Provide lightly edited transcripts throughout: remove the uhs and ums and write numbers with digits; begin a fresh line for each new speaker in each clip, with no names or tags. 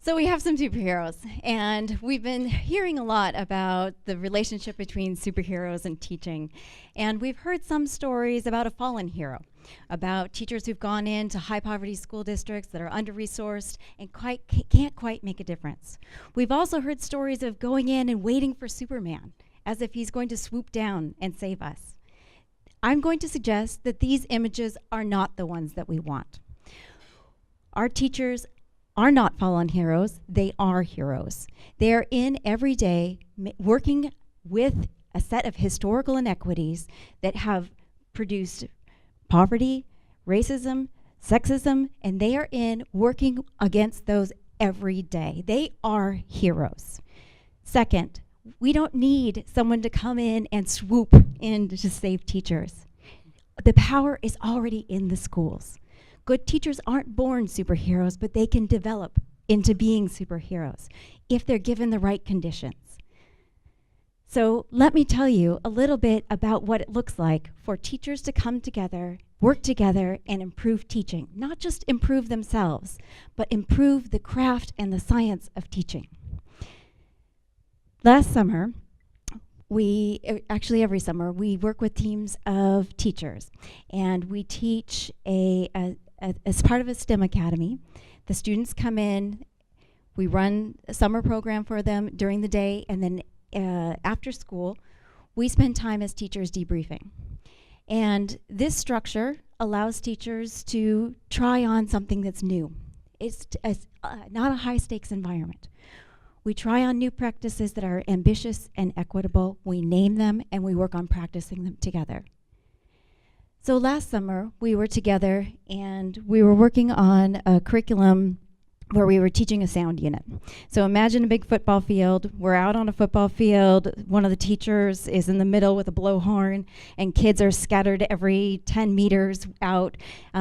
So we have some superheroes, and we've been hearing a lot about the relationship between superheroes and teaching. And we've heard some stories about a fallen hero, about teachers who've gone into high poverty school districts that are under-resourced and can't quite make a difference. We've also heard stories of going in and waiting for Superman, as if he's going to swoop down and save us. I'm going to suggest that these images are not the ones that we want. Our teachers are not fallen heroes, they are heroes. They are in every day working with a set of historical inequities that have produced poverty, racism, sexism, and they are in working against those every day. They are heroes. Second, we don't need someone to come in and swoop in to save teachers. The power is already in the schools. Good teachers aren't born superheroes, but they can develop into being superheroes if they're given the right conditions. So let me tell you a little bit about what it looks like for teachers to come together, work together, and improve teaching. Not just improve themselves, but improve the craft and the science of teaching. Last summer, actually every summer, we work with teams of teachers, and we teach as part of a STEM academy. The students come in, we run a summer program for them during the day, and then after school, we spend time as teachers debriefing. And this structure allows teachers to try on something that's new. It's not a high stakes environment. We try on new practices that are ambitious and equitable, we name them, and we work on practicing them together. So last summer, we were together and we were working on a curriculum where we were teaching a sound unit. So imagine a big football field. We're out on a football field. One of the teachers is in the middle with a blowhorn, and kids are scattered every 10 meters out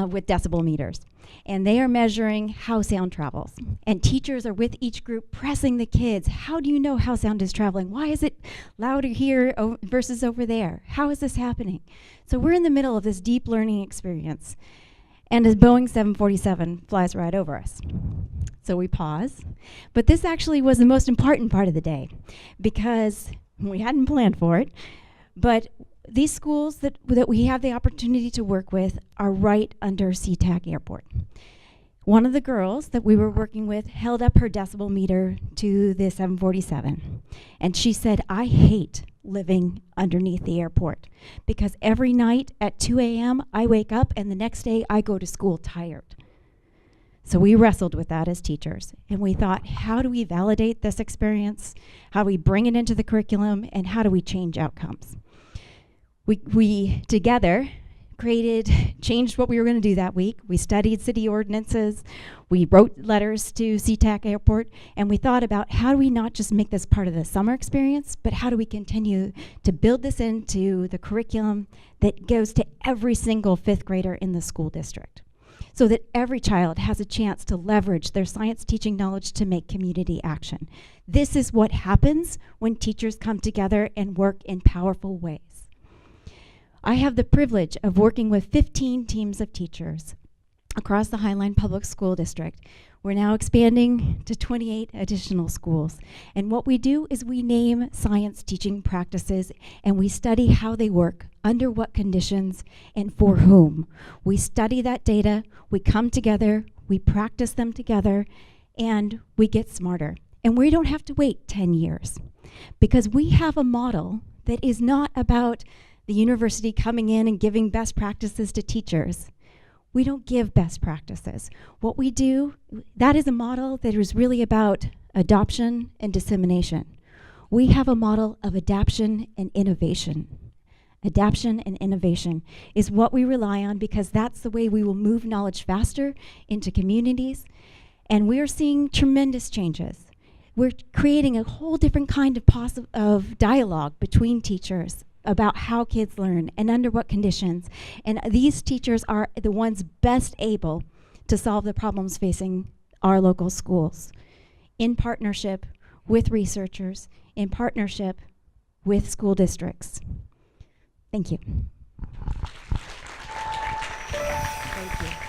with decibel meters. And they are measuring how sound travels. And teachers are with each group pressing the kids. How do you know how sound is traveling? Why is it louder here versus over there? How is this happening? So we're in the middle of this deep learning experience. And a Boeing 747 flies right over us. So we pause. But this actually was the most important part of the day because we hadn't planned for it. But these schools that we have the opportunity to work with are right under SeaTac Airport. One of the girls that we were working with held up her decibel meter to the 747. And she said, I hate living underneath the airport because every night at 2 a.m. I wake up and the next day I go to school tired. So we wrestled with that as teachers, and we thought, how do we validate this experience? How do we bring it into the curriculum? And how do we change outcomes? We together changed what we were going to do that week. We studied city ordinances. We wrote letters to SeaTac Airport, and we thought about how do we not just make this part of the summer experience, but how do we continue to build this into the curriculum that goes to every single fifth grader in the school district, so that every child has a chance to leverage their science teaching knowledge to make community action. This is what happens when teachers come together and work in powerful ways. I have the privilege of working with 15 teams of teachers across the Highline Public School District. We're now expanding to 28 additional schools. And what we do is we name science teaching practices and we study how they work, under what conditions, and for whom. We study that data, we come together, we practice them together, and we get smarter. And we don't have to wait 10 years because we have a model that is not about the university coming in and giving best practices to teachers. We don't give best practices. What we do, that is a model that is really about adoption and dissemination. We have a model of adaptation and innovation. Adaptation and innovation is what we rely on because that's the way we will move knowledge faster into communities. And we're seeing tremendous changes. We're creating a whole different kind of dialogue between teachers about how kids learn and under what conditions. And these teachers are the ones best able to solve the problems facing our local schools in partnership with researchers, in partnership with school districts. Thank you. Thank you.